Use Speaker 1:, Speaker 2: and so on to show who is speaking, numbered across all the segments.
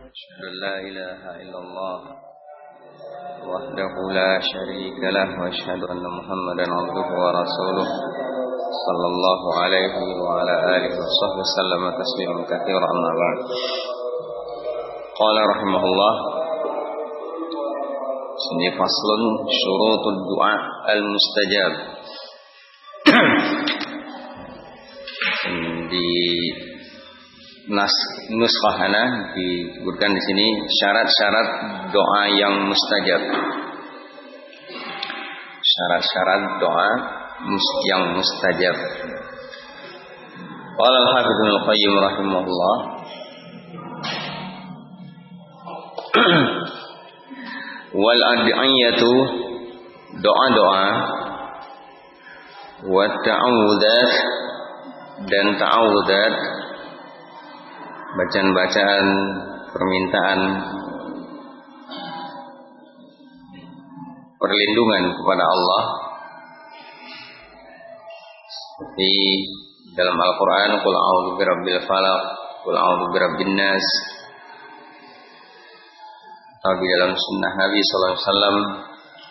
Speaker 1: أشهد أن لا إله إلا الله وحده لا شريك له وأشهد أن محمدا عبده ورسوله صلى الله عليه وعلى آله وصحبه وسلم تسليما كثيرا أما بعد. قال رحمه الله sini faslun syurutud du'a al-mustajab. Di nuskhahana disebutkan di sini syarat-syarat doa yang mustajab. Syarat-syarat doa yang mustajab. Qala al-Hafidz Ibnu Qayyim rahimahullah wal ad'iyatu doa-doa wa ta'awudzat dan ta'awudzat bacaan-bacaan permintaan perlindungan kepada Allah seperti dalam Al-Qur'an qul a'udzu birabbil falaq qul a'udzu birabbin nas, atau di dalam sunnah Nabi sallallahu alaihi wasallam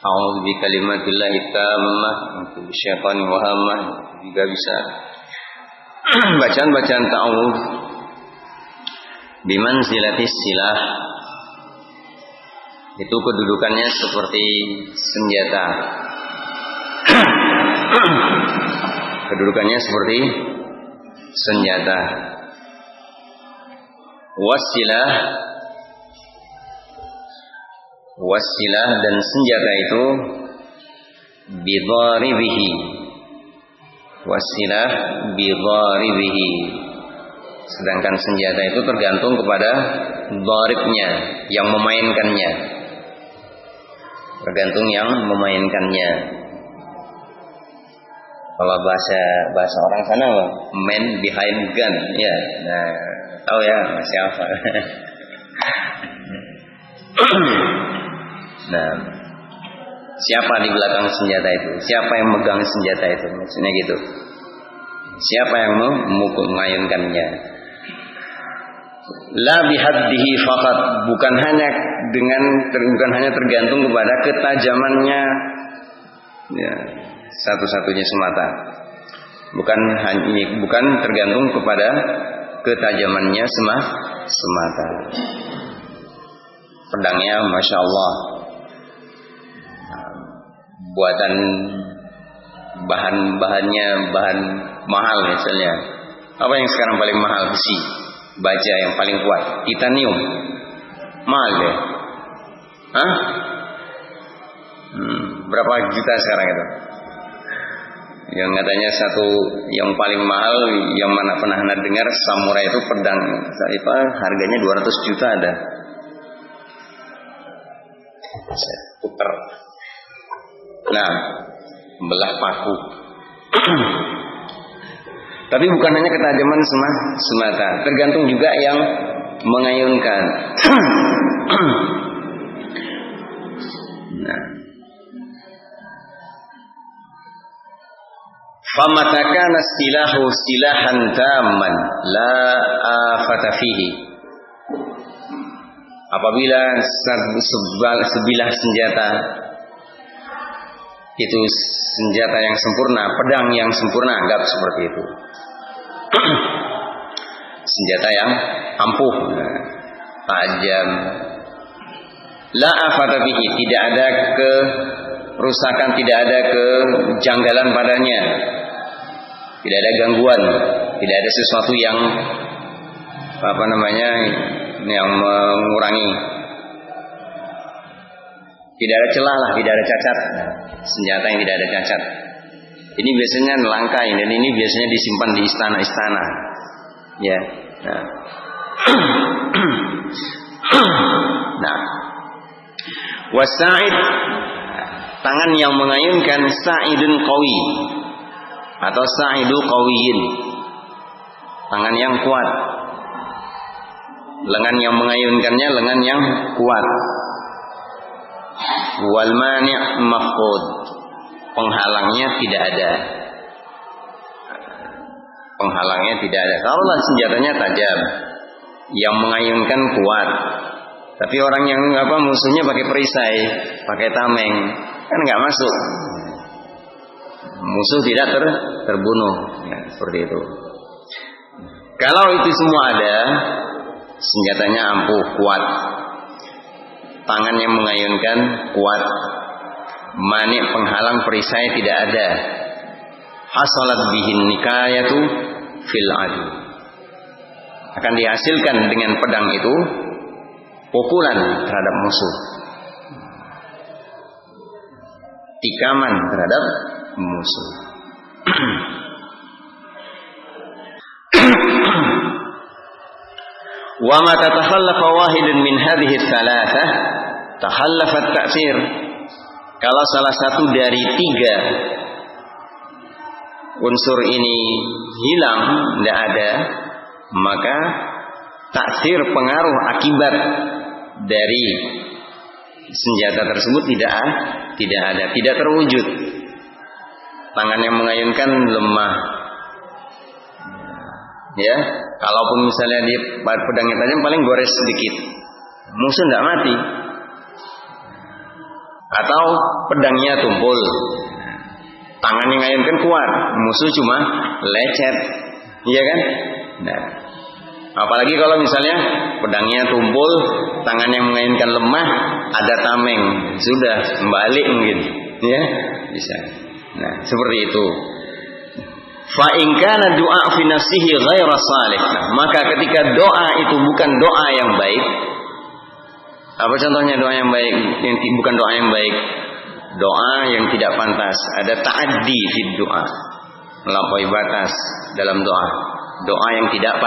Speaker 1: a'udzu bi kalimatillahi tammah min syaitanir wahamah, juga bisa bacaan-bacaan ta'awudz bimanzilatis silah, itu kedudukannya seperti senjata. Kedudukannya seperti senjata. Wasilah dan senjata itu bidharibihi. Wasilah bidharibihi. Sedangkan senjata itu tergantung kepada dharibnya, yang memainkannya. Tergantung yang memainkannya. Kalau bahasa orang sana man behind gun, ya. Nah, tahu ya siapa? Nah, siapa di belakang senjata itu? Siapa yang megang senjata itu? Maksudnya gitu. Siapa yang mengayunkannya? La bihaddihi faqat, bukan hanya tergantung kepada ketajamannya, ya, satu-satunya semata. Bukan tergantung kepada ketajamannya semata. Pedangnya masya Allah, buatan bahan mahal misalnya. Apa yang sekarang paling mahal? Besi. Baja yang paling kuat titanium, mahal ya. Hah? Berapa juta sekarang itu? Yang katanya satu yang paling mahal, yang mana pernah dengar, samurai itu pedang itu harganya 200 juta ada. Saya putar. Nah, belah paku. Tapi bukan hanya ketajaman semata, tergantung juga yang mengayunkan. Nah, famataka silahu silahan tamman la afata fihi. Apabila sebilah senjata itu senjata yang sempurna, pedang yang sempurna, anggap seperti itu. Senjata yang ampuh, tajam. La afata bihi, tidak ada kerusakan, tidak ada kejanggalan padanya. Tidak ada gangguan, tidak ada sesuatu yang yang mengurangi. Tidak ada celah lah, tidak ada cacat. Senjata yang tidak ada cacat. Ini biasanya langka, dan ini biasanya disimpan di istana-istana. Ya. Nah. Wasa'id, tangan yang mengayunkan sa'idun qawi atau sa'idul qawiyin. Tangan yang kuat. Lengan yang mengayunkannya lengan yang kuat. Wal mani' mafqud, penghalangnya tidak ada. Penghalangnya tidak ada. Kalaulah senjatanya tajam, yang mengayunkan kuat, Tapi orang yang musuhnya pakai perisai, pakai tameng, kan nggak masuk. Musuh tidak terbunuh, ya, seperti itu. Kalau itu semua ada, senjatanya ampuh, kuat, tangan yang mengayunkan kuat, manik penghalang perisai tidak ada, hasalat bihin nikayatu fil adu, akan dihasilkan dengan pedang itu pukulan terhadap musuh, tikaman terhadap musuh. Wa ma tatakhallafa wahidun min hadhihi thalathah takhallafa at-ta'sir. Kalau salah satu dari 3 unsur ini hilang, tidak ada, maka taksir, pengaruh akibat dari senjata tersebut tidak ada, tidak terwujud. Tangan yang mengayunkan lemah, ya. Kalaupun misalnya dia pedangnya tajam, paling gores sedikit, musuh tidak mati. Atau pedangnya tumpul, tangan yang mengayunkan kuat, musuh cuma lecet, iya kan? Nah, apalagi kalau misalnya pedangnya tumpul, tangan yang mengayunkan lemah, ada tameng, sudah balik mungkin, ya bisa. Nah, seperti itu. Fa in kana du'a fi nafsihi ghaira salih, maka ketika doa itu bukan doa yang baik. Apa contohnya doa yang baik? Yang bukan doa yang baik, doa yang tidak pantas. Ada ta'addi fi doa, melampaui batas dalam doa. Doa yang tidak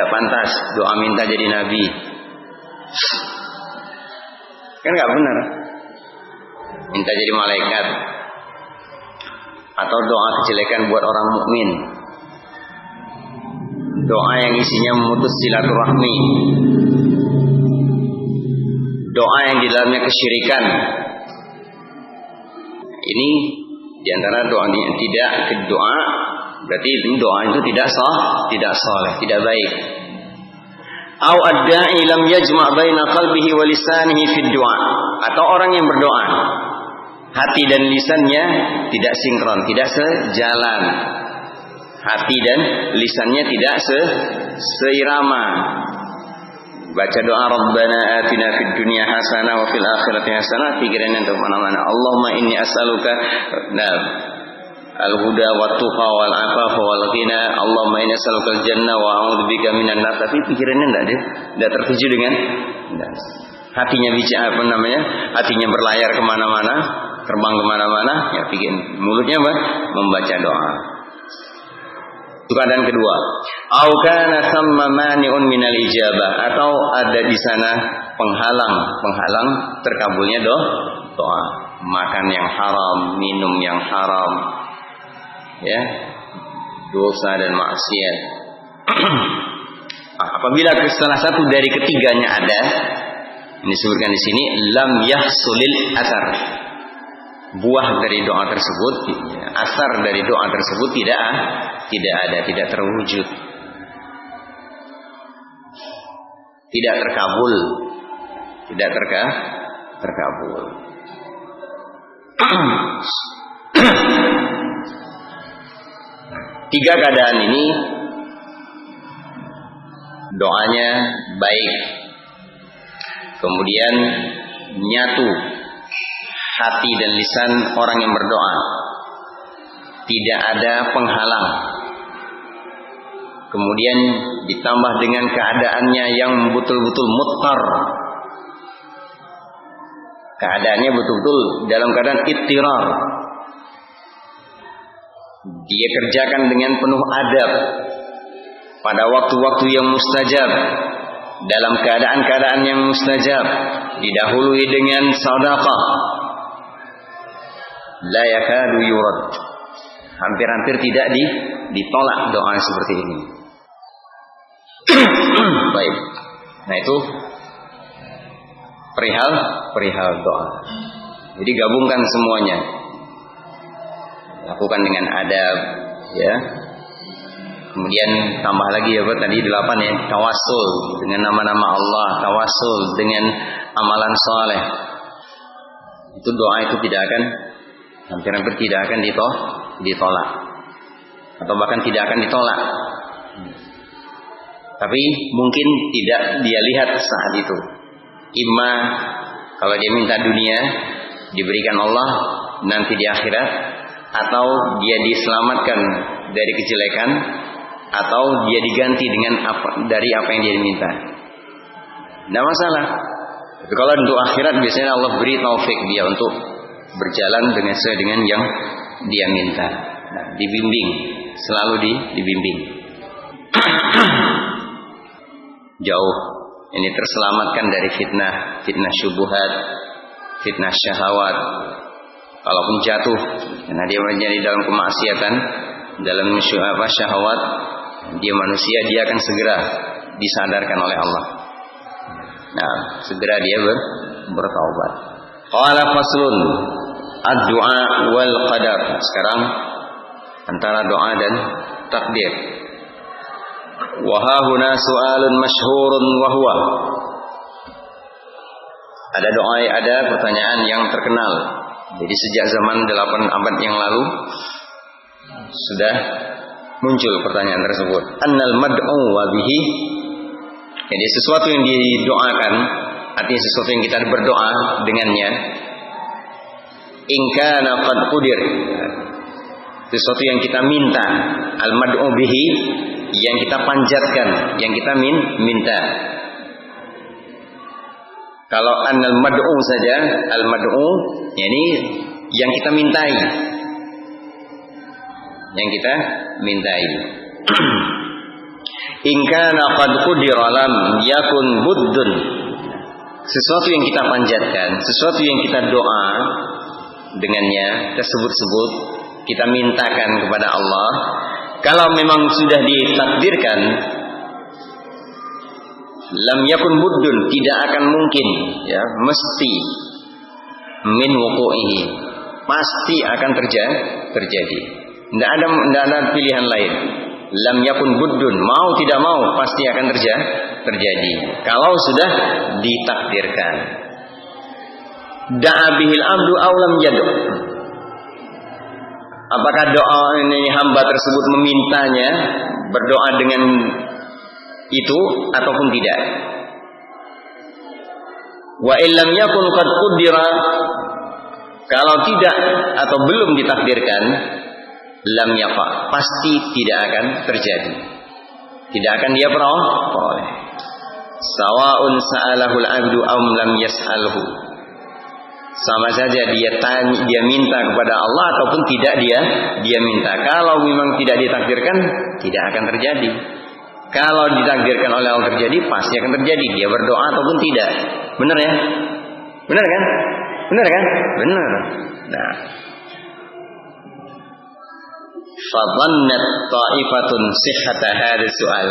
Speaker 1: pantas, doa minta jadi nabi, kan nggak benar. Minta jadi malaikat, atau doa kejelekan buat orang mukmin, doa yang isinya memutus silaturahmi, doa yang di dalamnya kesyirikan. Ini diantara doa yang tidak doa. Berarti doa itu tidak sah, tidak saleh, tidak baik. Au adda'i lam yajma' baina qalbihi wa lisanihi fi du'a, atau orang yang berdoa hati dan lisannya tidak sinkron, tidak sejalan. Hati dan lisannya tidak seirama. Baca doa Rabbana atina fid dunya hasanah wa fil akhirati hasanah, pikirannya untuk mana-mana. Allahumma inni as'aluka al-huda wa tuqa wal afafa wal ghina. Allahumma inni as'aluka al-jannah wa a'udzubika minan nar. Tapi pikirannya tidak tertuju dengan hatinya bicara hatinya berlayar kemana-mana, terbang kemana-mana, ya bikin mulutnya membaca doa. Itu keadaan kedua. Au kana thamma mani'un minal ijabah, atau ada di sana penghalang terkabulnya doa. Makan yang haram, minum yang haram, ya, dosa dan maksiat. Apabila salah satu dari ketiganya ada, ini disebutkan di sini, lam yahsulil athar, buah dari doa tersebut, asar dari doa tersebut tidak ada, tidak terwujud, tidak terkabul, tidak terkabul. Tiga keadaan ini doanya baik, kemudian nyatu hati dan lisan orang yang berdoa, tidak ada penghalang, kemudian ditambah dengan keadaannya yang betul-betul muttar, keadaannya betul-betul dalam keadaan ittirar, dia kerjakan dengan penuh adab pada waktu-waktu yang mustajab, dalam keadaan-keadaan yang mustajab, didahului dengan sedekah, la yakadu yurad, hampir-hampir tidak ditolak doa seperti ini. Baik. Nah, itu perihal doa. Jadi gabungkan semuanya. Lakukan dengan adab, ya. Kemudian tambah lagi apa tadi 8 ya, tawassul dengan nama-nama Allah, tawassul dengan amalan soleh. Itu doa itu tidak akan, hampir-hampir tidak akan ditolak. Atau bahkan tidak akan ditolak. Tapi mungkin tidak dia lihat saat itu. Imma kalau dia minta dunia diberikan Allah nanti di akhirat, atau dia diselamatkan dari kejelekan, atau dia diganti dengan dari apa yang dia minta. Tidak masalah. Tapi kalau untuk akhirat biasanya Allah beri taufik dia untuk berjalan sesuai dengan yang dia minta. Nah, dibimbing, selalu dibimbing. Jauh ini terselamatkan dari fitnah syubhat, fitnah syahwat. Kalaupun jatuh karena dia menjadi dalam kemaksiatan, dalam syahwat, dia manusia, dia akan segera disadarkan oleh Allah. Nah, segera dia bertaubat. Qala faslun ad-du'a wal qadar. Sekarang antara doa dan takdir. Wa hahuna su'alun masyhurun wa huwa. Ada pertanyaan yang terkenal. Jadi sejak zaman 8 abad yang lalu sudah muncul pertanyaan tersebut. Annal mad'u wa bihi. Jadi sesuatu yang didoakan, artinya sesuatu yang kita berdoa dengannya. In kana qad qudir. Sesuatu yang kita minta, al mad'u bihi, yang kita panjatkan, yang kita minta. Kalau annal mad'u saja, al mad'u yakni yang kita mintai. Yang kita mintai. In kana qad qudira lam yakun buddun. Sesuatu yang kita panjatkan, sesuatu yang kita doa dengannya, kita sebut-sebut, kita mintakan kepada Allah, kalau memang sudah ditakdirkan, lam yakun buddun, tidak akan mungkin, ya, mesti min wuqu'ihi, pasti akan terjadi. Tidak ada pilihan lain. Lam yakun buddun, mau tidak mau pasti akan terjadi. Kalau sudah ditakdirkan. Da'a bihil abdu aw lam yad'u. Apakah doa ini hamba tersebut memintanya, berdoa dengan itu ataupun tidak? Wa illam yakun qad qudira, kalau tidak atau belum ditakdirkan, lam yaqa, pasti tidak akan terjadi. Tidak akan dia peroleh. Sawa'un sa'alahul abdu am lam yas'alhu. Sama saja dia minta kepada Allah ataupun tidak dia minta. Kalau memang tidak ditakdirkan, tidak akan terjadi. Kalau ditakdirkan oleh Allah terjadi, pasti akan terjadi. Dia berdoa ataupun tidak. Benar ya? Benar kan? Benar kan? Benar. Nah, fadhannat ta'ifatun sihhata hadzal su'al.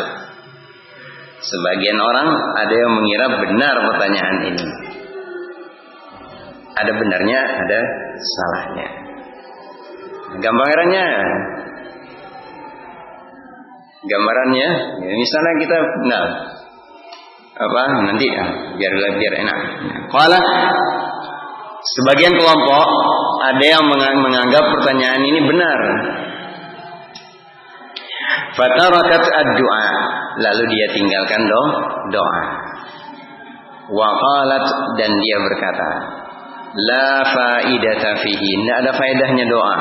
Speaker 1: Sebagian orang ada yang mengira benar pertanyaan ini. Ada benarnya, ada salahnya. Gambarannya, misalnya kita, nanti biar enak. Qala, sebagian kelompok ada yang menganggap pertanyaan ini benar. Fatarakat ad-du'a, lalu dia tinggalkan doa. Wa qalat, dan dia berkata, la faidata fihi, tidak ada faedahnya doa,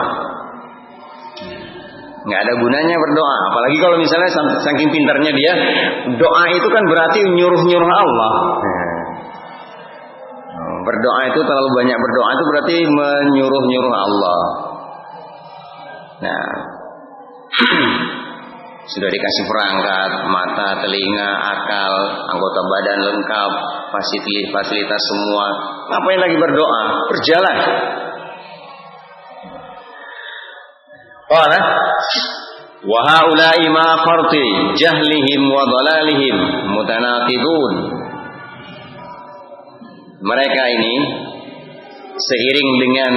Speaker 1: nggak ada gunanya berdoa. Apalagi kalau misalnya saking pintarnya dia, doa itu kan berarti nyuruh Allah. Berdoa itu terlalu banyak berdoa itu berarti menyuruh Allah. Nah, sudah dikasih perangkat, mata, telinga, akal, anggota badan lengkap, fasilitas semua. Ngapain lagi berdoa? Berjalan. Qala wa haula'i ma farti jahlihim wa dhalalihim mutanaqidun. Mereka ini seiring dengan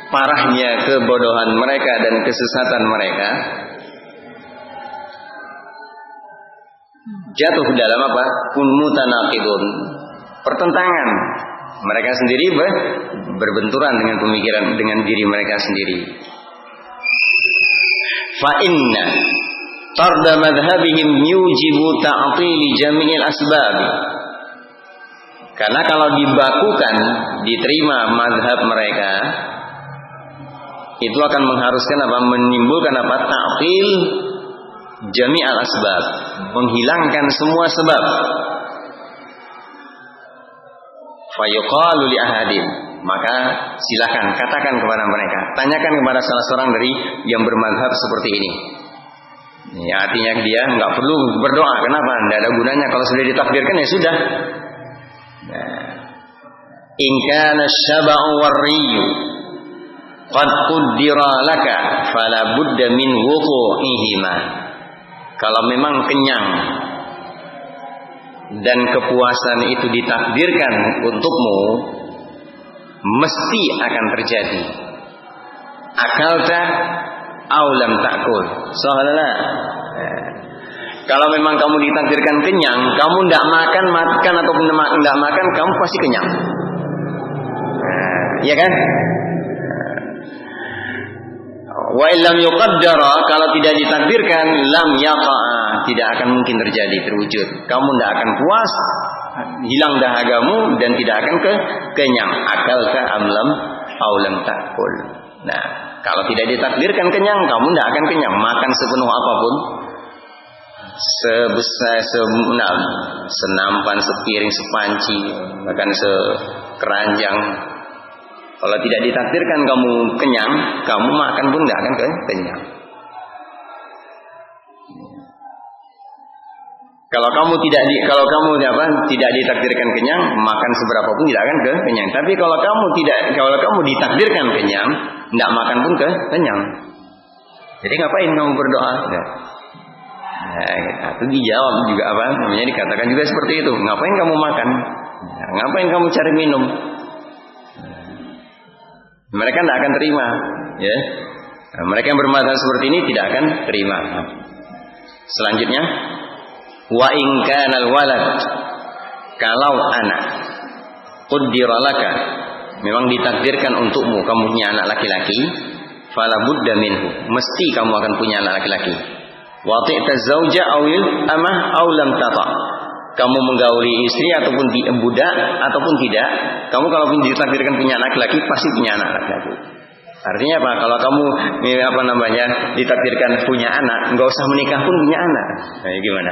Speaker 1: parahnya kebodohan mereka dan kesesatan mereka, jatuh dalam apa? Mutanaqidun, pertentangan. Mereka sendiri berbenturan dengan pemikiran, dengan diri mereka sendiri. Fa inna tarda madhhabihim yujibu ta'tili jami'il asbab. Karena kalau dibakukan, diterima mazhab mereka, itu akan mengharuskan apa? Menimbulkan apa? Ta'til jami'al asbab, menghilangkan semua sebab. Fayuqalu li ahadin, maka silakan katakan kepada mereka, tanyakan kepada salah seorang dari yang bermazhab seperti ini. Ya, artinya dia nggak perlu berdoa. Kenapa? Tidak ada gunanya. Kalau sudah ditakdirkan ya sudah. In kana syaba'u warriyu qad quddira laka fala budda min wuqu'ihima. Kalau memang kenyang dan kepuasan itu ditakdirkan untukmu, mesti akan terjadi. Akalta aw lam ta'kul. Soalnya kalau memang kamu ditakdirkan kenyang, kamu tidak makan ataupun tidak makan, kamu pasti kenyang. Ya kan? Wa illam yuqaddara, kalau tidak ditakdirkan, lam yaqa'a, tidak akan mungkin terjadi, terwujud. Kamu tidak akan puas, hilang dahagamu dan tidak akan kenyang. Akalka amlam aw lam ta'kul. Nah, kalau tidak ditakdirkan kenyang, kamu tidak akan kenyang. Makan sepenuh apapun, sebesar senampan, sepiring, sepanci, bahkan sekeranjang. Kalau tidak ditakdirkan kamu kenyang, kamu makan pun tidak akan kenyang. Kalau kamu tidak ditakdirkan kenyang, makan seberapa pun tidak akan kenyang. Tapi kalau kamu ditakdirkan kenyang, tidak makan pun kenyang. Jadi ngapain kamu berdoa? Nah, itu dijawab juga apa? Namanya dikatakan juga seperti itu. Ngapain kamu makan? Ngapain kamu cari minum? Mereka tidak akan terima, ya. Mereka yang bermazhab seperti ini tidak akan terima. Selanjutnya, wa in kanal walad, kalau anak qaddira laka, memang ditakdirkan untukmu kamu punya anak laki-laki, fala budda minhu, mesti kamu akan punya anak laki-laki. Wa ta'ta zauja awil amah aw lam tata, kamu menggauli istri ataupun budak ataupun tidak, kamu kalau ditakdirkan punya anak laki, pasti punya anak laki. Artinya apa? Kalau kamu ditakdirkan punya anak, nggak usah menikah pun punya anak. Nah, gimana?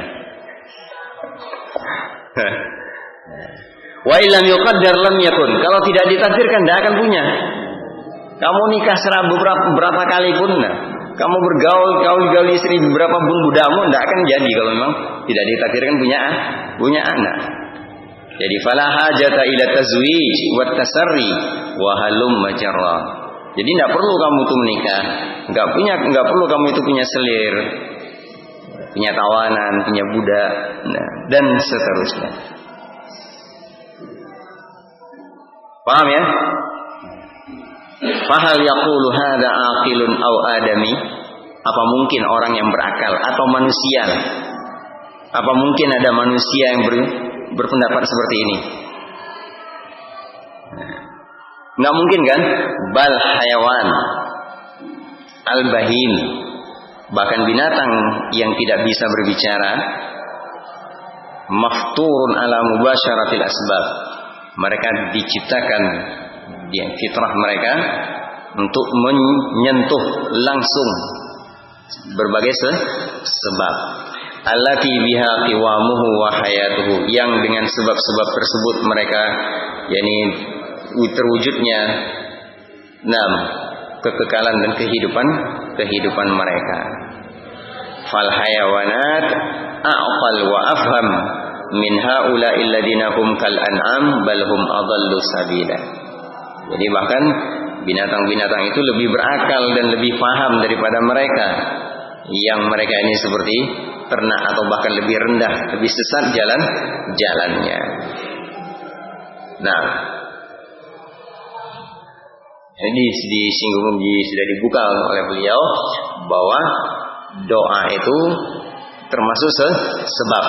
Speaker 1: Wa illam yuqaddar lam yakun. Kalau tidak ditakdirkan, tidak akan punya. Kamu nikah berapa kali pun, kamu bergaul istri berapa pun budakmu, tidak akan jadi kalau memang tidak ditakdirkan punya anak. Jadi fala hajata ila tazwij wa tasarri wa halum majarra. Jadi tidak perlu kamu itu menikah, enggak perlu kamu itu punya selir, punya tawanan, punya budak, dan seterusnya. Paham ya? Fahal yaqulu hadza aqilun aw adami? Apa mungkin orang yang berakal atau manusia? Apa mungkin ada manusia yang berpendapat seperti ini? Nggak mungkin kan? Bal hayawan al-bahim, bahkan binatang yang tidak bisa berbicara, mafturun ala mubasyaratil asbab, mereka diciptakan di fitrah mereka untuk menyentuh langsung berbagai sebab, allati biha qiwamuhu wa hayatuhu, yang dengan sebab-sebab tersebut mereka terwujudnya kekekalan dan kehidupan mereka. Fal hayawanat a'qal wa afham min haula'il ladina hum kal an'am bal hum adallu sabila. Jadi bahkan binatang-binatang itu lebih berakal dan lebih paham daripada mereka, yang mereka ini seperti ternak atau bahkan lebih rendah, lebih sesat jalannya. Nah, ini disinggung, sudah dibuka oleh beliau bahwa doa itu termasuk sebab.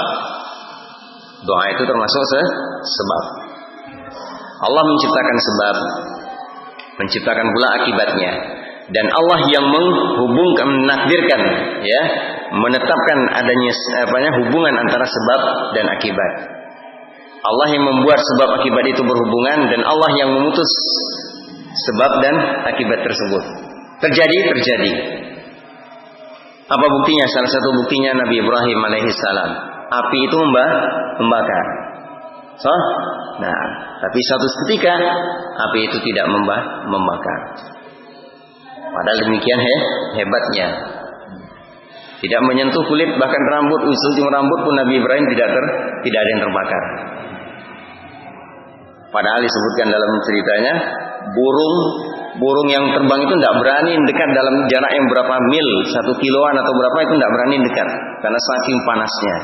Speaker 1: Doa itu termasuk sebab. Allah menciptakan sebab, menciptakan pula akibatnya. Dan Allah yang menghubungkan, menakdirkan, ya, menetapkan adanya hubungan antara sebab dan akibat. Allah yang membuat sebab akibat itu berhubungan, dan Allah yang memutus sebab dan akibat tersebut. Terjadi. Apa buktinya? Salah satu buktinya Nabi Ibrahim alaihissalam. Api itu membakar. Nah, tapi suatu ketika api itu tidak membakar. Padahal demikian hebatnya. Tidak menyentuh kulit, bahkan rambut, ujung rambut pun Nabi Ibrahim tidak ada yang terbakar. Padahal disebutkan dalam ceritanya, burung yang terbang itu tidak berani dekat dalam jarak yang berapa mil, 1 kiloan atau berapa, itu tidak berani dekat karena saking panasnya.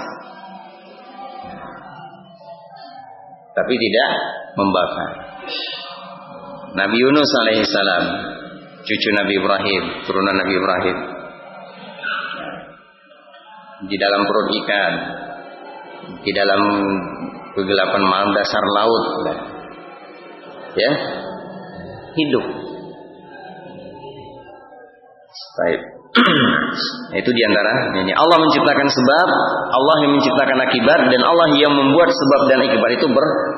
Speaker 1: Tapi tidak membakar. Nabi Yunus alaihissalam, cucu Nabi Ibrahim, turunan Nabi Ibrahim, di dalam perut ikan, di dalam kegelapan malam dasar laut, ya, hidup. Baik. Itu diantara ini. Allah menciptakan sebab, Allah yang menciptakan akibat, dan Allah yang membuat sebab dan akibat itu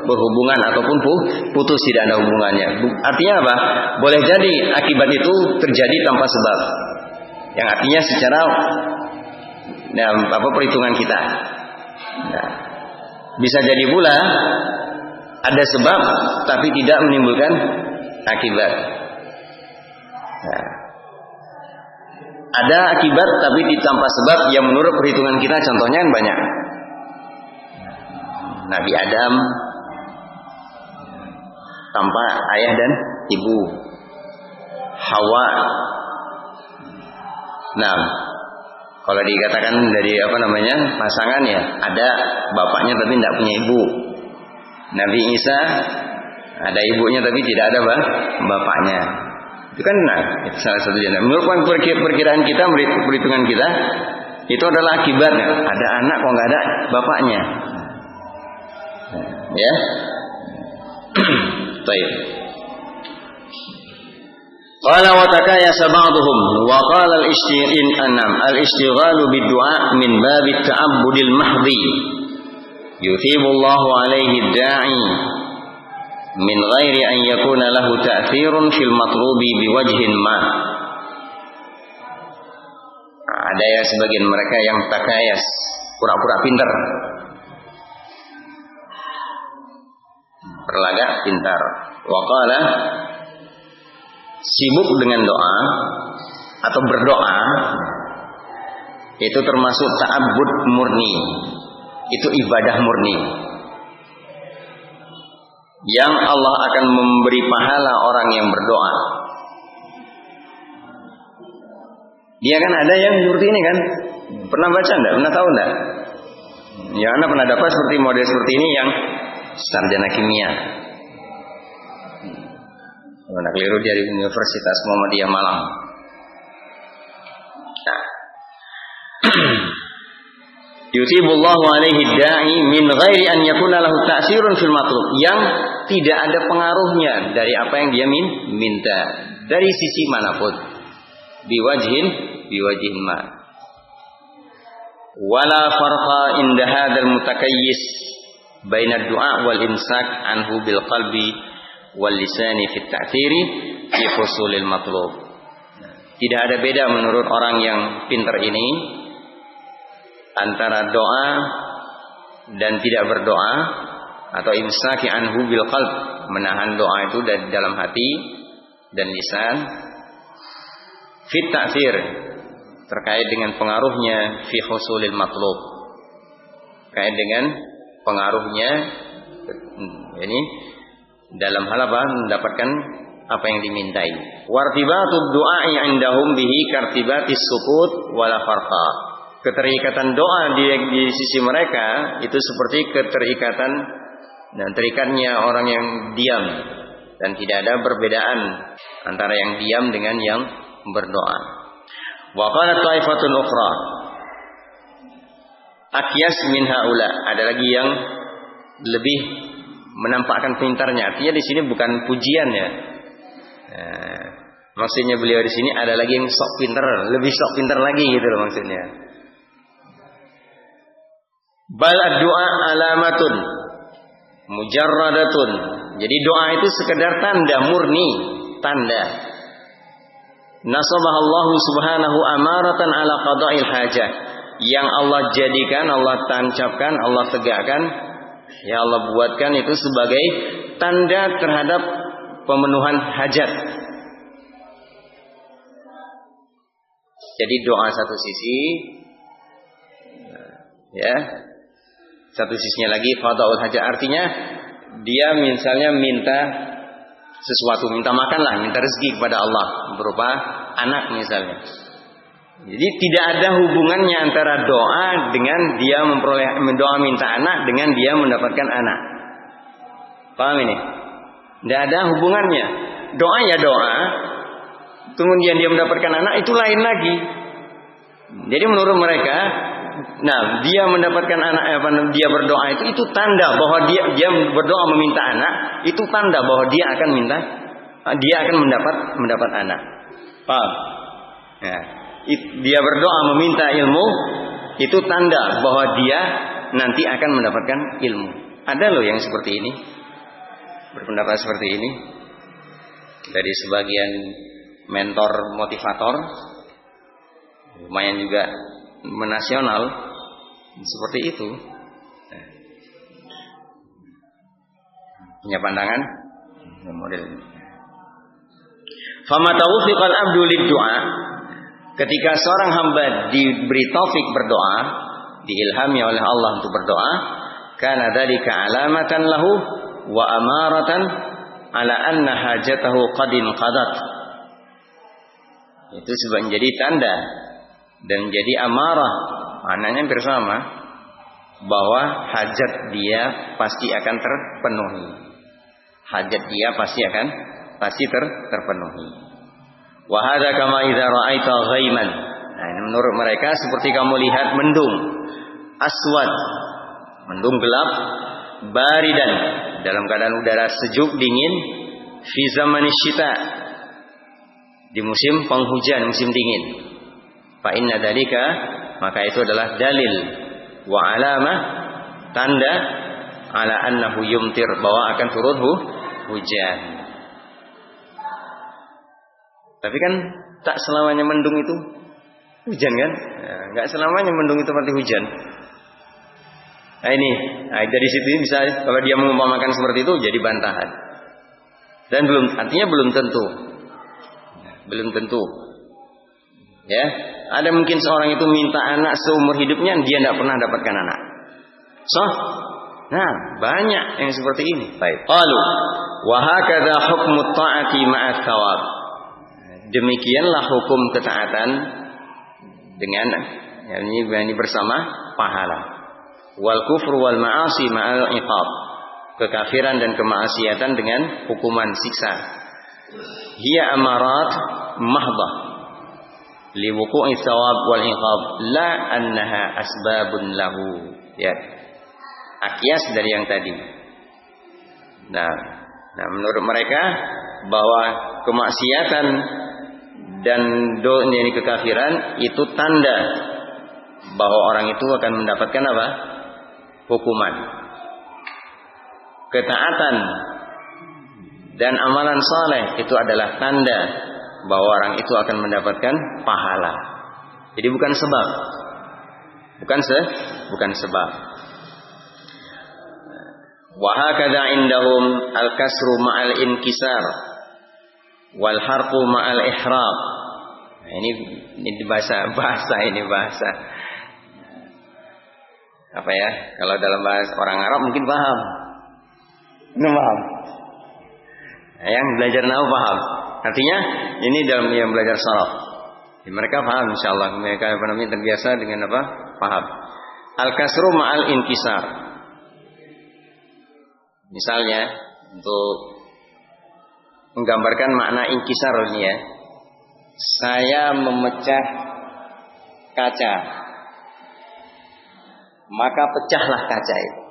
Speaker 1: berhubungan ataupun putus, tidak ada hubungannya. Artinya apa? Boleh jadi akibat itu terjadi tanpa sebab. Yang artinya secara perhitungan kita. Nah, bisa jadi pula ada sebab tapi tidak menimbulkan akibat. Nah, ada akibat tapi tanpa sebab yang menurut perhitungan kita, contohnya kan banyak. Nabi Adam tanpa ayah dan ibu, Hawa. Nah, kalau dikatakan dari pasangan, ya, ada bapaknya tapi tidak punya ibu. Nabi Isa ada ibunya tapi tidak ada bapaknya. Itu kan itu salah satu jenis. Menurut perkiraan kita, perhitungan kita, itu adalah akibatnya. Ada anak kok nggak ada bapaknya. Ya. Baik. Qala wa takayasa ba'dhum wa qala al-ishtighalu bid-du'a min bab at-ta'abbudil mahdhi yuthibu Allahu 'alaihi ad-da'i min ghairi an yakuna lahu ta'thirun fil matlubi biwajhin ma. Ada ya sebagian mereka yang takayas, pura-pura pintar, berlagak pintar. Wa qala, sibuk dengan doa atau berdoa itu termasuk ta'abbud murni. Itu ibadah murni yang Allah akan memberi pahala orang yang berdoa. Dia kan ada yang seperti ini kan? Pernah baca enggak? Pernah tahu enggak? Ya, Anda pernah dapat seperti model seperti ini yang sarjana kimia. Anak keliru dari Universitas Muhammadiyah Malang. Nah. Yutibullahu alaihi da'i min ghairi an yakuna lahu ta'sirun fil matlub, yang tidak ada pengaruhnya dari apa yang dia minta dari sisi manapun, biwajhin ma. Wala farqa inda hadzal mutakayyis baina ad-du'a wal imsak anhu bil qalbi wal lisani fi at-ta'thiri fi husulil matlub. Tidak ada beda menurut orang yang pintar ini antara doa dan tidak berdoa, atau imsaki anhu bil qalb, menahan doa itu dari dalam hati dan lisan, fit ta'thir, terkait dengan pengaruhnya fi husulil matlub, terkait dengan pengaruhnya ini dalam hal apa? Mendapatkan apa yang dimintai. Wartibatud du'a'i indahum bihi kartibatis sukut wala farqa. Keterikatan doa di sisi mereka itu seperti keterikatan dan terikatnya orang yang diam, dan tidak ada perbedaan antara yang diam dengan yang berdoa. Wa qalat taifatun ukhra akyas min haula, ada lagi yang lebih menampakkan pintarnya. Artinya di sini bukan pujian ya. Maksudnya beliau di sini ada lagi yang sok pintar, lebih sok pintar lagi gitu loh maksudnya. Bal ad-du'a alamatun mujarradatun. Jadi doa itu sekedar tanda murni, tanda. Nasabahallahu subhanahu amaratan ala qada'il hajat. Yang Allah jadikan, Allah tancapkan, Allah tegakkan, ya Allah buatkan itu sebagai tanda terhadap pemenuhan hajat. Jadi doa satu sisi, ya, satu sisinya lagi qada'ul hajat. Artinya dia misalnya minta sesuatu, minta makan lah, minta rezeki kepada Allah berupa anak misalnya. Jadi tidak ada hubungannya antara doa dengan dia doa minta anak dengan dia mendapatkan anak. Paham ini? Tidak ada hubungannya. Doa ya doa, kemudian dia mendapatkan anak itu lain lagi. Jadi menurut mereka, nah dia mendapatkan anak, dia berdoa itu tanda bahwa dia berdoa meminta anak, itu tanda bahwa dia akan mendapat anak. Paham? Ya. Dia berdoa meminta ilmu, itu tanda bahwa dia nanti akan mendapatkan ilmu. Ada loh yang seperti ini, berpendapat seperti ini dari sebagian mentor motivator, lumayan juga menasional, seperti itu. Punya pandangan model ini. Fama tawfiqal abdu lid-du'a, ketika seorang hamba diberi taufik berdoa, diilhami oleh Allah untuk berdoa, kana dzalika alamatan lahu wa amaratan ala anna hajatahu qadin qadat. Itu sebagai menjadi tanda dan menjadi amarah, maknanya bersama bahwa hajat dia pasti akan terpenuhi. Hajat dia pasti terpenuhi. Wa hadza kama idza ra'aita ghaiman. Nah, ini menurut mereka seperti kamu lihat mendung aswad, mendung gelap, baridan, dalam keadaan udara sejuk dingin, fi zamanis syita, di musim penghujan, musim dingin. Fa inna dzalika, maka itu adalah dalil wa alamah, tanda ala annahu yumtir, bahwa akan turun hujan. Tapi kan tak selamanya mendung itu hujan kan? Enggak selamanya mendung itu pasti hujan. Nah ini, dari situ bisa kalau dia mengumpamakan seperti itu jadi bantahan. Dan artinya belum tentu. Ya, ada mungkin seorang itu minta anak seumur hidupnya, dia tidak pernah dapatkan anak. Nah, banyak yang seperti ini. Baik. Qalu wa hakadha hukmu ta'ati ma'a thawab. Demikianlah hukum ketaatan dengan ini bersama pahala. Wal kufru wal ma'asi ma'al iqab. Kekafiran dan kemaksiatan dengan hukuman siksa. Hiya amarat mahdhah li wuqu'i thawab wal iqab la annaha asbabun lahu. Ya. Akias dari yang tadi. Nah, menurut mereka bahwa kemaksiatan dan ini kekafiran itu tanda bahwa orang itu akan mendapatkan apa? Hukuman. Ketaatan dan amalan saleh itu adalah tanda bahwa orang itu akan mendapatkan pahala. Jadi bukan sebab. Bukan sebab. Wa hakadha indahum al-kasru ma'al inkisar wal harqu ma'al ihraq. Nah, ini bahasa apa ya? Kalau dalam bahasa orang Arab mungkin paham. Paham. Nah, yang belajar nahwu paham. Artinya ini dalam yang belajar sharaf. Mereka paham insyaallah. Mereka terbiasa dengan apa? Paham. Al-kasru ma'al inkisar. Misalnya untuk menggambarkan makna inkisar ini ya. Saya memecah kaca, maka pecahlah kaca itu.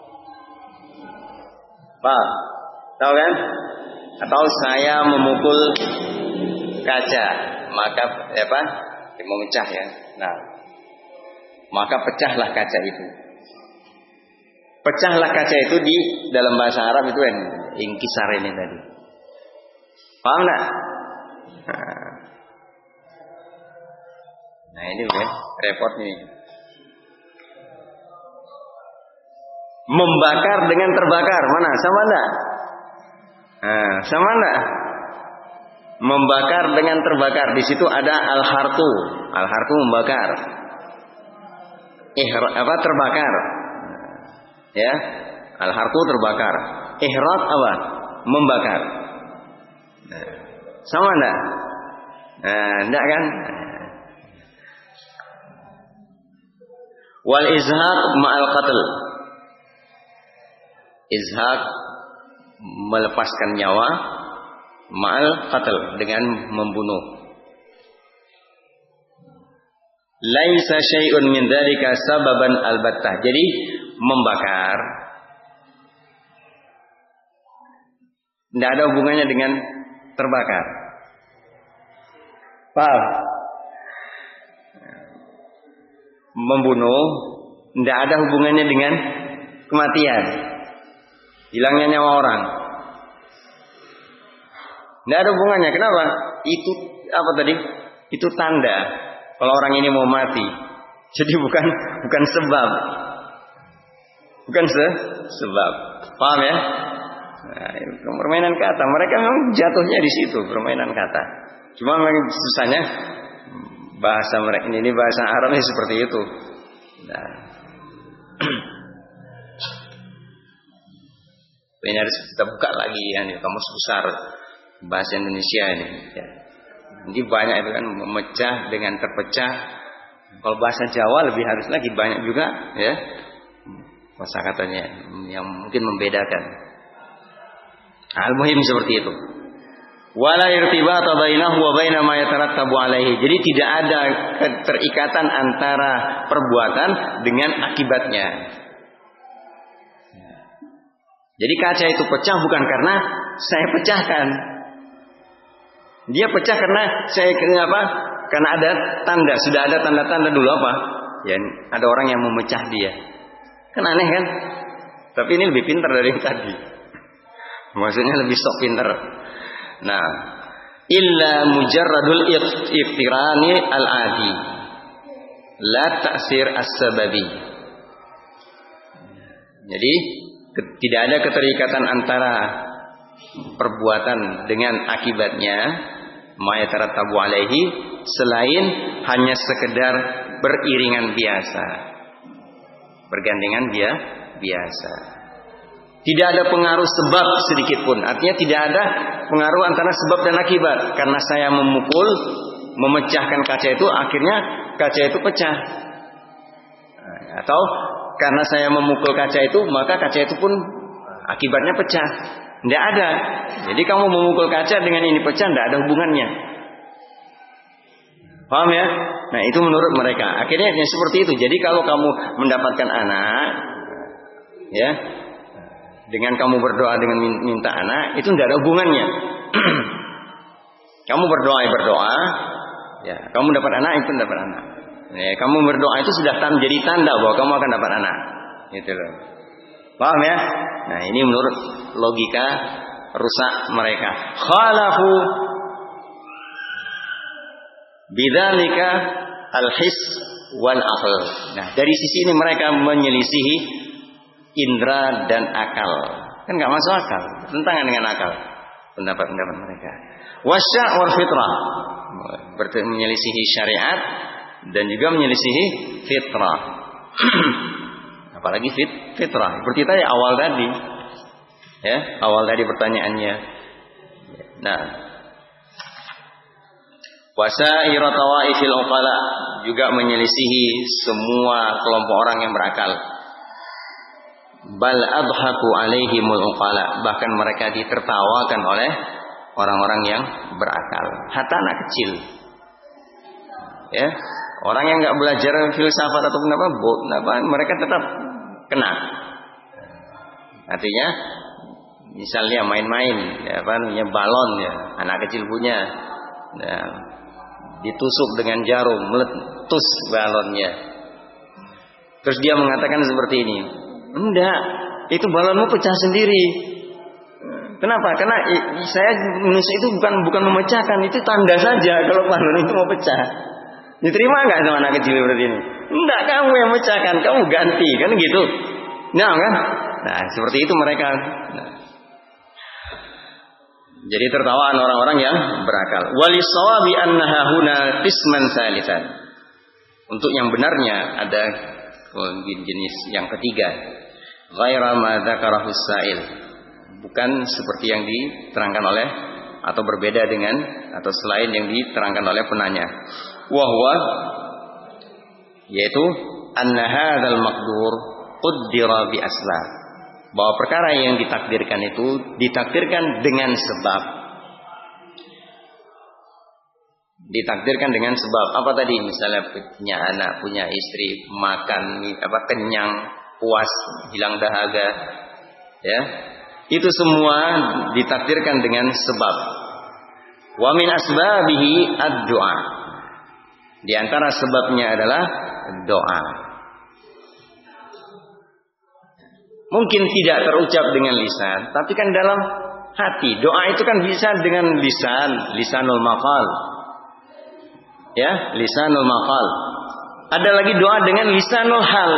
Speaker 1: Paham? Tahu kan? Atau saya memukul kaca, maka memecah ya. Nah, maka pecahlah kaca itu. Pecahlah kaca itu di dalam bahasa Arab itu yang ingkisar ini tadi. Paham enggak? Nah ini ya, repot nih. Membakar dengan terbakar, mana? Sama enggak? Nah, sama enggak? Membakar dengan terbakar. Di situ ada al-hartu. Al-hartu membakar. Terbakar. Ya. Al-hartu terbakar. Ihrat apa? Membakar. Nah, sama enggak? Nah, enggak kan? Wal izhaq ma'al qatl. Izhaq melepaskan nyawa, ma'al qatl dengan membunuh. Laisa syai'un min dzalika sababan albattah. Jadi membakar tidak ada hubungannya dengan terbakar. Paham? Membunuh tidak ada hubungannya dengan kematian, hilangnya nyawa orang. Tidak ada hubungannya. Kenapa? Itu apa tadi? Itu tanda kalau orang ini mau mati. Jadi bukan sebab. Bukan sebab. Paham ya? Nah, itu permainan kata. Mereka memang jatuhnya di situ, permainan kata. Cuma memang susahnya bahasa mereka ini bahasa Arabnya seperti itu. Nah. Ini harus kita buka lagi ya, kamus besar bahasa Indonesia ini. Ya. Jadi banyak itu kan memecah dengan terpecah. Kalau bahasa Jawa lebih harus lagi banyak juga ya kosakatanya yang mungkin membedakan. Al-muhim seperti itu. Wala irtibata bainahu wa baina ma yatarattabu alaihi. Jadi tidak ada keterikatan antara perbuatan dengan akibatnya. Jadi kaca itu pecah bukan karena saya pecahkan. Dia pecah karena karena ada tanda, sudah ada tanda-tanda dulu apa? Ya, ada orang yang memecah dia. Kan aneh kan? Tapi ini lebih pintar dari yang tadi. Maksudnya lebih sok pintar. Nah, illa mujarradul iftirani al-adi. La ta'sir as-sababi. Jadi tidak ada keterikatan antara perbuatan dengan akibatnya mayatarattabu alaihi selain hanya sekedar beriringan biasa, bergandengan biasa. Tidak ada pengaruh sebab sedikit pun. Artinya tidak ada pengaruh antara sebab dan akibat. Karena saya memukul, memecahkan kaca itu, akhirnya kaca itu pecah. Atau karena saya memukul kaca itu, maka kaca itu pun akibatnya pecah. Tidak ada. Jadi kamu memukul kaca dengan ini pecah, tidak ada hubungannya. Paham ya? Nah itu menurut mereka. Akhirnya seperti itu. Jadi kalau kamu mendapatkan anak, ya, dengan kamu berdoa dengan minta anak, itu tidak ada hubungannya. Kamu berdoa, ya, kamu dapat anak, itu dapat anak. Ya, kamu berdoa itu sudah menjadi tanda bahwa kamu akan dapat anak. Gitu loh. Paham ya? Nah ini menurut logika rusak mereka. Khalafu bidzalika al-his wal aql. Nah dari sisi ini mereka menyelisihi indra dan akal. Kan nggak masuk akal, bertentangan dengan akal pendapat-pendapat mereka. Wasya' wal fitrah, menyelisihi syariat dan juga menyelisihi fitrah. Apalagi fitrah. Seperti tadi awal tadi. Ya, awal tadi pertanyaannya. Nah, wasaira tawaifil uqala, juga menyelisihi semua kelompok orang yang berakal. Bal adhaku alaihimul uqala, bahkan mereka ditertawakan oleh orang-orang yang berakal. Hatta anak kecil. Ya, orang yang enggak belajar filsafat ataupun apa, mereka tetap kena. Artinya Misalnya main-main, balon ya, anak kecil punya, ditusuk dengan jarum, meletus balonnya. Terus dia mengatakan seperti ini, enggak, itu balonmu pecah sendiri. Kenapa? Karena saya manusia itu bukan memecahkan, itu tanda saja kalau balon itu mau pecah. Diterima nggak sama anak kecil seperti ini? Enggak, kamu yang pecahkan, kamu ganti, kan gitu. Nah kan? Nah seperti itu mereka. Nah. Jadi tertawaan orang-orang yang berakal. Walisawabi annaha huna qisman salisan. Untuk yang benarnya ada jenis yang ketiga. Ghaira ma dzakarahu sa'il. Bukan seperti yang diterangkan oleh atau berbeda dengan atau selain yang diterangkan oleh penanya. Wa huwa yaitu anna hadzal maqdur qaddara bi asbab. Bahwa perkara yang ditakdirkan itu ditakdirkan dengan sebab. Ditakdirkan dengan sebab. Apa tadi? Misalnya punya anak, punya istri, makan, kenyang, puas, hilang dahaga. Ya. Itu semua ditakdirkan dengan sebab. Wa min asbabihi ad-du'a. Di antara sebabnya adalah doa. Mungkin tidak terucap dengan lisan, tapi kan dalam hati. Doa itu kan bisa dengan lisanul maqal. Ya, lisanul maqal. Ada lagi doa dengan lisanul hal.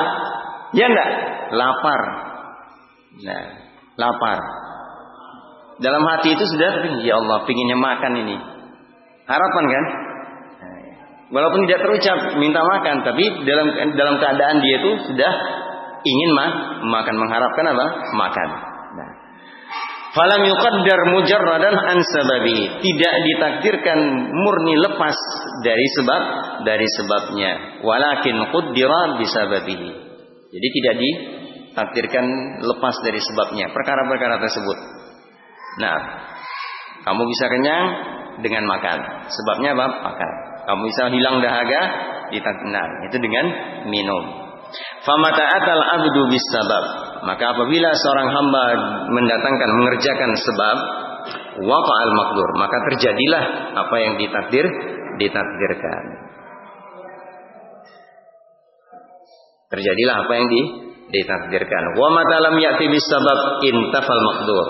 Speaker 1: Ya enggak? Lapar. Nah, lapar. Dalam hati itu sudah, ya Allah, pinginnya makan ini. Harapan kan? Walaupun tidak terucap minta makan, tapi dalam keadaan dia itu sudah ingin makan, mengharapkan apa? Makan. Nah. Falam yuqaddar mujarradan an sababi. Tidak ditakdirkan murni lepas dari sebabnya. Walakin quddira bisababihi. Jadi tidak ditakdirkan lepas dari sebabnya. Perkara-perkara tersebut. Nah, kamu bisa kenyang dengan makan. Sebabnya apa? Makan. Kamu bisa hilang dahaga, itu dengan minum. Famata atal abdu bis sabab, maka apabila seorang hamba mengerjakan sebab, waqa'al maqdur, maka terjadilah apa yang ditakdirkan. Terjadilah apa yang ditakdirkan. Wa mata lam ya'ti bis sabab intafal maqdur.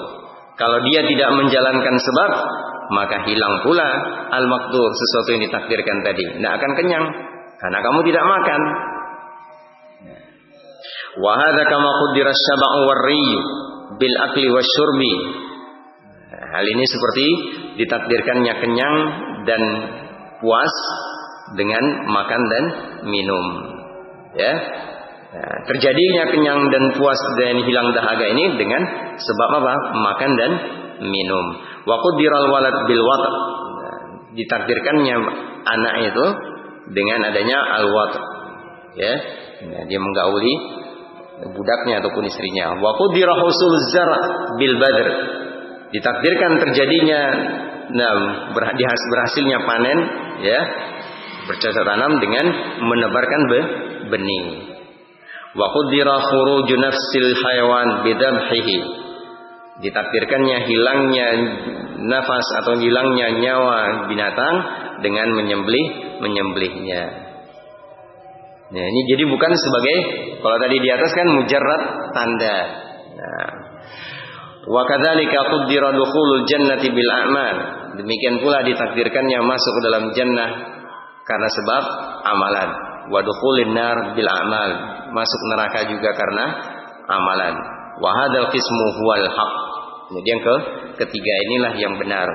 Speaker 1: Kalau dia tidak menjalankan sebab, maka hilang pula al maqdur, sesuatu yang ditakdirkan tadi. Tidak akan kenyang karena kamu tidak makan. Wa hadza kama qaddara asy-syaba'u war-riy bil akli wasyurbi. Hal ini seperti ditakdirkannya kenyang dan puas dengan makan dan minum. Ya. Nah, terjadinya kenyang dan puas dan hilang dahaga ini dengan sebab apa? Makan dan minum. Wa qaddiral walad bil wat'. Ditakdirkannya anak itu dengan adanya al-wat'. Ya. Nah, dia menggauli budaknya ataupun istrinya. Wa qudira husul zar' bil badr. Ditakdirkan terjadinya berhasilnya panen, ya, bercocok tanam dengan menebarkan benih. Wa qudira khuruju nafsil hayawan bidamhihi. Ditakdirkannya hilangnya nafas atau hilangnya nyawa binatang dengan menyembelihnya. Nah, ini jadi bukan sebagai, kalau tadi di atas kan mujarrad tanda. Nah, wa kadzalika qaddara dukhulul jannati bil a'mal. Demikian pula ditakdirkannya masuk ke dalam jannah karena sebab amalan. Wa dukhulin nar bil a'mal. Masuk neraka juga karena amalan. Wa hadzal qismu huwal haq. Kemudian ketiga inilah yang benar.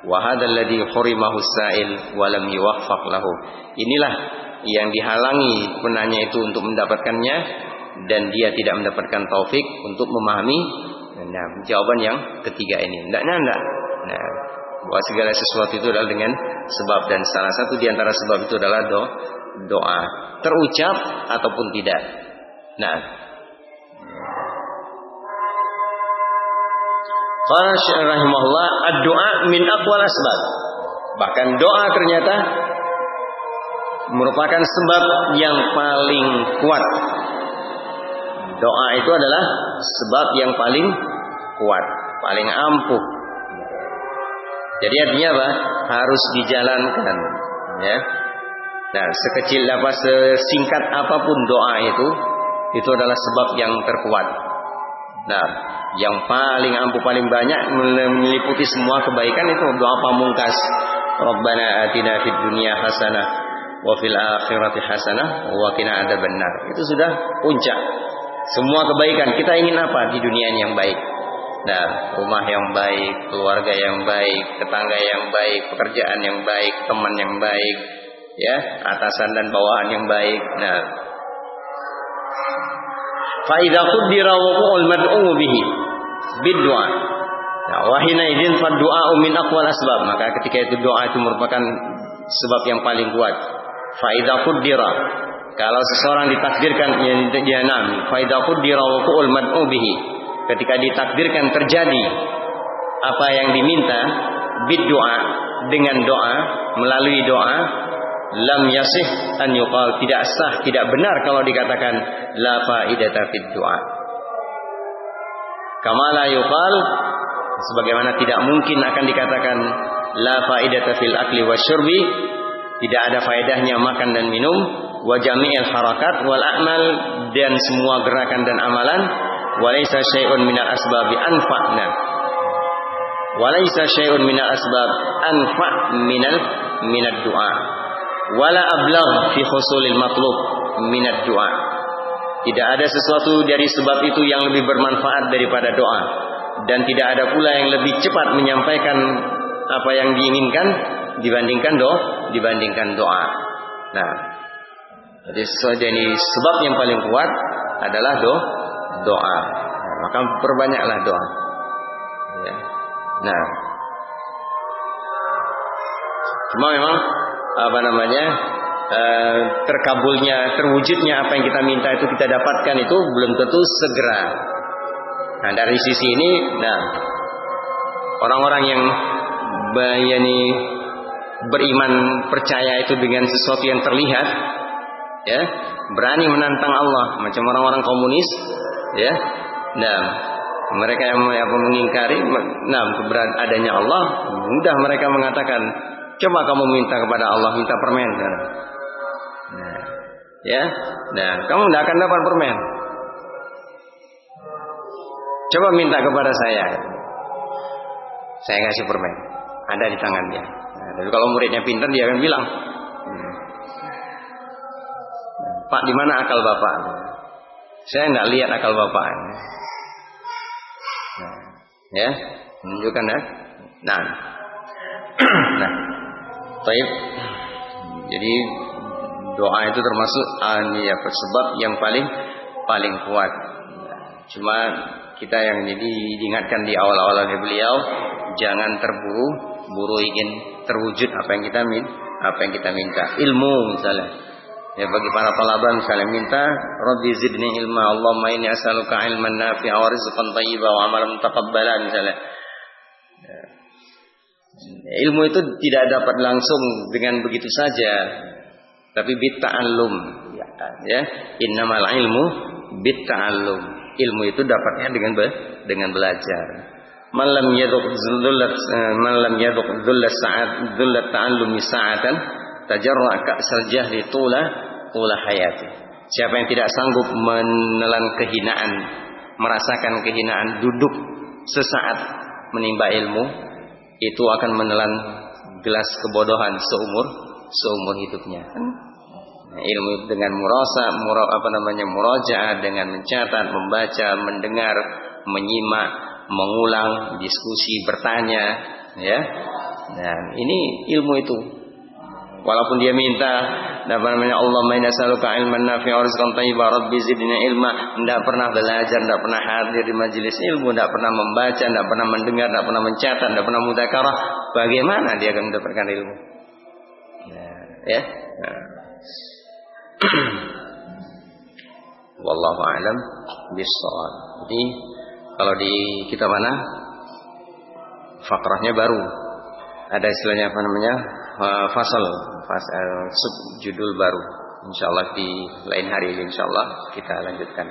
Speaker 1: Wa hadzal ladzi hurimahu sa'il wa lam yuwaffaq lahu. Inilah yang dihalangi penanya itu untuk mendapatkannya dan dia tidak mendapatkan taufik untuk memahami jawaban yang ketiga ini. Enggak. Nah, bahwa segala sesuatu itu adalah dengan sebab, dan salah satu di antara sebab itu adalah doa, terucap ataupun tidak. Nah, qala Syekh rahimahullah, ad-du'a min aqwal asbab. Bahkan doa ternyata merupakan sebab yang paling kuat. Doa itu adalah sebab yang paling kuat. paling ampuh. Jadi artinya apa? Harus dijalankan, ya. Nah, sesingkat apapun doa itu adalah sebab yang terkuat. Nah, yang paling ampuh, paling banyak meliputi semua kebaikan itu doa pamungkas. Rabbana atina fid dunya hasanah wa fil akhirati hasanah wa qina adzabannar. Itu sudah puncak. Semua kebaikan, kita ingin apa di dunia ini yang baik? Nah, rumah yang baik, keluarga yang baik, tetangga yang baik, pekerjaan yang baik, teman yang baik, ya, atasan dan bawahan yang baik. Nah, fa idza qaddara wuqu'ul mad'u bihi bid-du'a. Nah, wa hina idzin fa du'a min aqwal asbab. Maka ketika itu doa itu merupakan sebab yang paling kuat. Fa idza qaddara, kalau seseorang ditakdirkan dia fa idza qaddara wuqu'ul mad'u bihi, ketika ditakdirkan terjadi apa yang diminta bid-du'a, dengan doa, melalui doa, lam yasih an yuqal, tidak sah, tidak benar kalau dikatakan la faidata fid du'a. Kama la yuqal, sebagaimana tidak mungkin akan dikatakan la faidata fil akli wasyurbi, tidak ada faedahnya makan dan minum, wa jami'il harakat wal a'mal, dan semua gerakan dan amalan, walaysa syai'un minal asbabi anfa'na, walaysa syai'un minal asbab anfa' minad du'a, wala ablagh fi husulil matlub minad du'a. Tidak ada sesuatu dari sebab itu yang lebih bermanfaat daripada doa, dan tidak ada pula yang lebih cepat menyampaikan apa yang diinginkan dibandingkan doa. Nah, jadi sebab yang paling kuat adalah doa. Nah, maka perbanyaklah doa. Ya. Nah, cuma memang terkabulnya, terwujudnya apa yang kita minta itu kita dapatkan itu belum tentu segera. Nah, dari sisi ini, nah, orang-orang yang beriman, percaya itu dengan sesuatu yang terlihat, ya, berani menantang Allah, macam orang-orang komunis, ya. Nah, mereka yang mengingkari keberadaan adanya Allah, mudah mereka mengatakan, coba kamu minta kepada Allah, minta permen. Nah, ya, nah, kamu tidak akan dapat permen. Coba minta kepada saya kasih permen, ada di tangannya. Nah, tapi kalau muridnya pintar, dia akan bilang, Pak, di mana akal bapak? Saya tidak lihat akal bapak. Nah, ya, menunjukkan ya. Nah, baik. Jadi doa itu termasuk sebab yang paling kuat. Cuma kita yang diingatkan di awal-awal oleh beliau, jangan terburu-buru ingin terwujud apa yang kita minta. Ilmu misalnya, ya, bagi para talabah misalnya minta Rabbi zidni ilma, Allahumma inni as'aluka ilman nafi'a wa rizqan thayyiban wa amalan mutaqabbalan misalnya. Ilmu itu tidak dapat langsung dengan begitu saja, tapi bitta'allum, ya. Innamal ilmu bitta'allum. Ilmu itu dapatnya dengan belajar. Man lam yadhuq dhullat ta'allumi sa'atan tajarra ka'sal jahli tula hayati. Siapa yang tidak sanggup menelan kehinaan, merasakan kehinaan duduk sesaat menimba ilmu, itu akan menelan gelas kebodohan seumur hidupnya. Ilmu dengan murajaah, dengan mencatat, membaca, mendengar, menyimak, mengulang, diskusi, bertanya, ya. Nah, ini ilmu itu. Walaupun dia minta Allahumma inna nas'aluka ilman nafi'a wa rizqan thayyiban rabbi zidni ilma, tidak pernah belajar, tidak pernah hadir di majelis ilmu, tidak pernah membaca, tidak pernah mendengar, tidak pernah mencatat, tidak pernah mudzakarah, bagaimana dia akan mendapatkan ilmu? Ya. Wallahu a'lam bishawab. Jadi kalau di kita mana fakrahnya baru ada istilahnya fasal sub judul baru. Insyaallah di lain hari insyaallah kita lanjutkan.